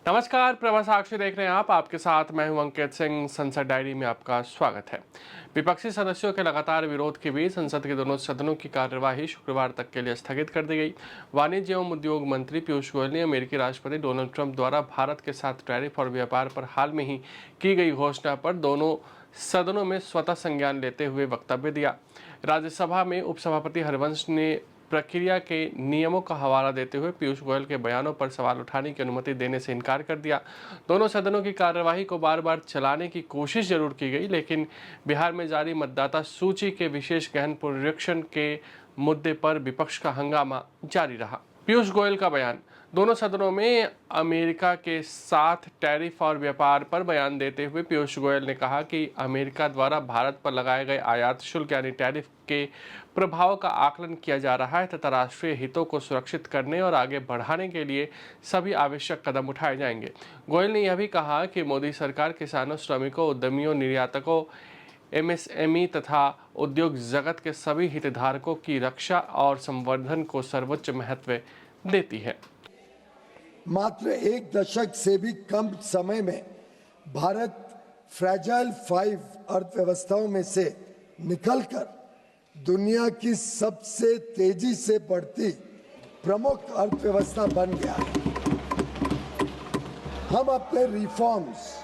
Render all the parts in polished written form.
नमस्कार, प्रभा साक्षी देख रहे हैं आप। आपके साथ मैं हूं अंकित सिंह। संसद डायरी में आपका स्वागत है। विपक्षी सदस्यों के लगातार विरोध के बीच संसद के दोनों सदनों की कार्यवाही शुक्रवार तक के लिए स्थगित कर दी गई। वाणिज्य एवं उद्योग मंत्री पीयूष गोयल ने अमेरिकी राष्ट्रपति डोनाल्ड ट्रंप द्वारा भारत के साथ टैरिफ और व्यापार पर हाल में ही की गई घोषणा पर दोनों सदनों में स्वतः संज्ञान लेते हुए वक्तव्य दिया। राज्यसभा में उपसभापति हरिवंश ने प्रक्रिया के नियमों का हवाला देते हुए पीयूष गोयल के बयानों पर सवाल उठाने की अनुमति देने से इनकार कर दिया। दोनों सदनों की कार्यवाही को बार बार चलाने की कोशिश जरूर की गई, लेकिन बिहार में जारी मतदाता सूची के विशेष गहन पुनरीक्षण के मुद्दे पर विपक्ष का हंगामा जारी रहा। पीयूष गोयल का बयान। दोनों सदनों में अमेरिका के साथ टैरिफ और व्यापार पर बयान देते हुए पीयूष गोयल ने कहा कि अमेरिका द्वारा भारत पर लगाए गए आयात शुल्क यानी टैरिफ के प्रभाव का आकलन किया जा रहा है तथा राष्ट्रीय हितों को सुरक्षित करने और आगे बढ़ाने के लिए सभी आवश्यक कदम उठाए जाएंगे। गोयल ने यह भी कहा कि मोदी सरकार किसानों, श्रमिकों, उद्यमियों, निर्यातकों, एमएसएमई तथा उद्योग जगत के सभी हितधारकों की रक्षा और संवर्धन को सर्वोच्च महत्व देती है। मात्र एक दशक से भी कम समय में भारत फ्रैजाइल 5 अर्थव्यवस्थाओं में से निकलकर दुनिया की सबसे तेजी से बढ़ती प्रमुख अर्थव्यवस्था बन गया है। हम अपने रिफॉर्म्स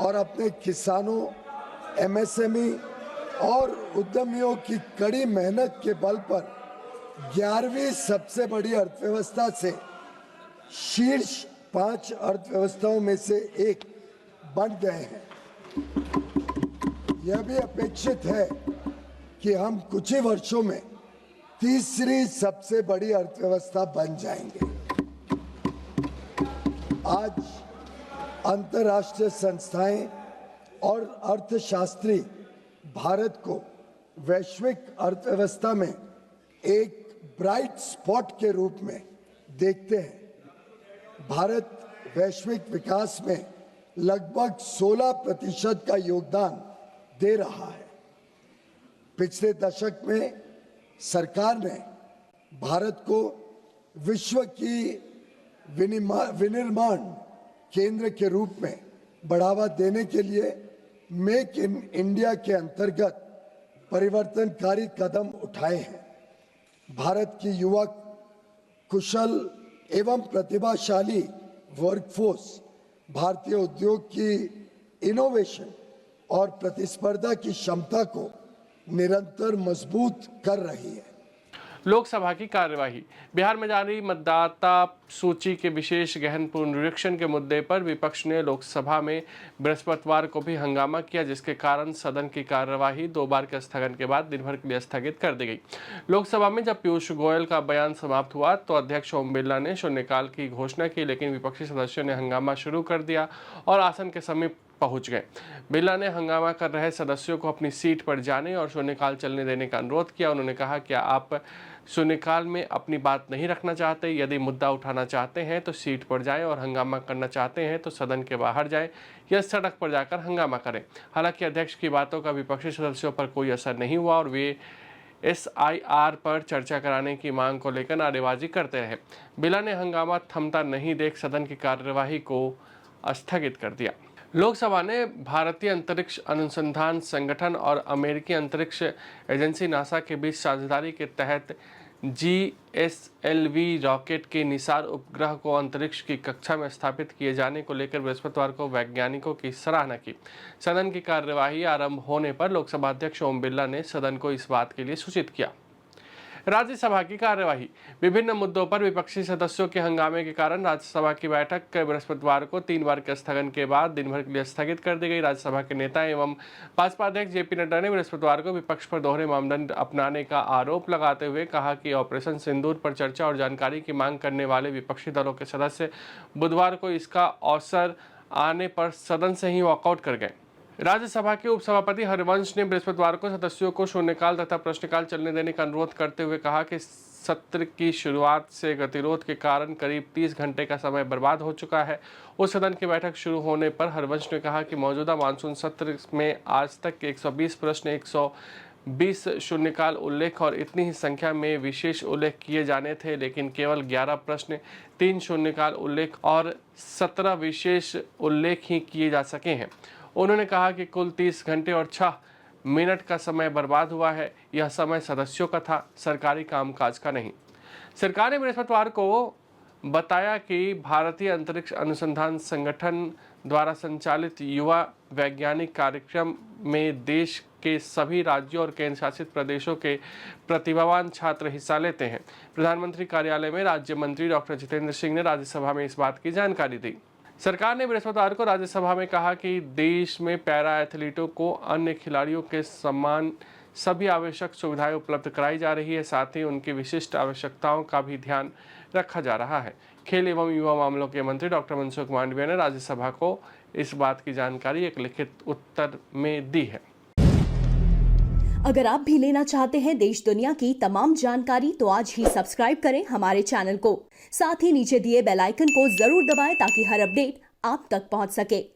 और अपने किसानों, एमएसएमई और उद्यमियों की कड़ी मेहनत के बल पर 11वीं सबसे बड़ी अर्थव्यवस्था से शीर्ष 5 अर्थव्यवस्थाओं में से एक बन गए हैं। यह भी अपेक्षित है कि हम कुछ ही वर्षों में तीसरी सबसे बड़ी अर्थव्यवस्था बन जाएंगे। आज अंतर्राष्ट्रीय संस्थाएं और अर्थशास्त्री भारत को वैश्विक अर्थव्यवस्था में एक ब्राइट स्पॉट के रूप में देखते हैं। भारत वैश्विक विकास में लगभग 16% का योगदान दे रहा है। पिछले दशक में सरकार ने भारत को विश्व की विनिर्माण केंद्र के रूप में बढ़ावा देने के लिए मेक इन इंडिया के अंतर्गत परिवर्तनकारी कदम उठाए हैं। भारत की युवा, कुशल एवं प्रतिभाशाली वर्कफोर्स भारतीय उद्योग की इनोवेशन और प्रतिस्पर्धा की क्षमता को निरंतर मजबूत कर रही है। लोकसभा की कार्यवाही। बिहार में जारी मतदाता सूची के विशेष गहन पुनरीक्षण के मुद्दे पर विपक्ष ने लोकसभा में बृहस्पतिवार को भी हंगामा किया, जिसके कारण सदन की कार्यवाही 2 बार के स्थगन के बाद दिन भर के लिए स्थगित कर दी गई। लोकसभा में जब पीयूष गोयल का बयान समाप्त हुआ तो अध्यक्ष ओम बिरला ने शून्यकाल की घोषणा की, लेकिन विपक्षी सदस्यों ने हंगामा शुरू कर दिया और आसन के समीप पहुंच गए। बिरला ने हंगामा कर रहे सदस्यों को अपनी सीट पर जाने और शून्यकाल चलने देने का अनुरोध किया। उन्होंने कहा, क्या आप शून्यकाल में अपनी बात नहीं रखना चाहते? यदि मुद्दा उठाना चाहते हैं तो सीट पर जाएं और हंगामा करना चाहते हैं तो सदन के बाहर जाएं या सड़क पर जाकर हंगामा करें। हालांकि अध्यक्ष की बातों का विपक्षी सदस्यों पर कोई असर नहीं हुआ और वे SIR पर चर्चा कराने की मांग को लेकर नारेबाजी करते रहे। बिरला ने हंगामा थमता नहीं देख सदन की कार्यवाही को स्थगित कर दिया। लोकसभा ने भारतीय अंतरिक्ष अनुसंधान संगठन और अमेरिकी अंतरिक्ष एजेंसी नासा के बीच साझेदारी के तहत GSLV रॉकेट के निसार उपग्रह को अंतरिक्ष की कक्षा में स्थापित किए जाने को लेकर बृहस्पतिवार को वैज्ञानिकों की सराहना की। सदन की कार्यवाही आरंभ होने पर लोकसभा अध्यक्ष ओम बिरला ने सदन को इस बात के लिए सूचित किया। राज्यसभा की कार्यवाही। विभिन्न मुद्दों पर विपक्षी सदस्यों के हंगामे के कारण राज्यसभा की बैठक बृहस्पतिवार को 3 बार के स्थगन के बाद दिन भर के लिए स्थगित कर दी गई। राज्यसभा के नेता एवं भाजपा अध्यक्ष JP नड्डा ने बृहस्पतिवार को विपक्ष पर दोहरे मानदंड अपनाने का आरोप लगाते हुए कहा कि ऑपरेशन सिंदूर पर चर्चा और जानकारी की मांग करने वाले विपक्षी दलों के सदस्य बुधवार को इसका अवसर आने पर सदन से ही वॉकआउट कर गए। राज्यसभा के उपसभापति हरिवंश ने बृहस्पतिवार को सदस्यों को शून्यकाल तथा प्रश्नकाल चलने देने का अनुरोध करते हुए कहा कि सत्र की शुरुआत से गतिरोध के कारण करीब 30 घंटे का समय बर्बाद हो चुका है। उस सदन की बैठक शुरू होने पर हरिवंश ने कहा कि मौजूदा मानसून सत्र में आज तक के 120 प्रश्न, 20 शून्यकाल उल्लेख और इतनी ही संख्या में विशेष उल्लेख किए जाने थे, लेकिन केवल 11 प्रश्न, 3 शून्यकाल उल्लेख और 17 विशेष उल्लेख ही किए जा सके हैं। उन्होंने कहा कि कुल 30 घंटे और 6 मिनट का समय बर्बाद हुआ है। यह समय सदस्यों का था, सरकारी कामकाज का नहीं। सरकार ने बृहस्पतिवार को बताया कि भारतीय अंतरिक्ष अनुसंधान संगठन द्वारा संचालित युवा वैज्ञानिक कार्यक्रम में देश के सभी राज्यों और केंद्र शासित प्रदेशों के प्रतिभावान छात्र हिस्सा लेते हैं। प्रधानमंत्री कार्यालय में राज्य मंत्री डॉक्टर जितेंद्र सिंह ने राज्यसभा में इस बात की जानकारी दी। सरकार ने बृहस्पतिवार को राज्यसभा में कहा कि देश में पैरा एथलीटों को अन्य खिलाड़ियों के समान सभी आवश्यक सुविधाएं उपलब्ध कराई जा रही है, साथ ही उनकी विशिष्ट आवश्यकताओं का भी ध्यान रखा जा रहा है। खेल एवं युवा मामलों के मंत्री डॉक्टर मनसुख मांडविया ने राज्यसभा को इस बात की जानकारी एक लिखित उत्तर में दी है। अगर आप भी लेना चाहते हैं देश दुनिया की तमाम जानकारी तो आज ही सब्सक्राइब करें हमारे चैनल को। साथ ही नीचे दिए बेल आइकन को जरूर दबाएं ताकि हर अपडेट आप तक पहुंच सके।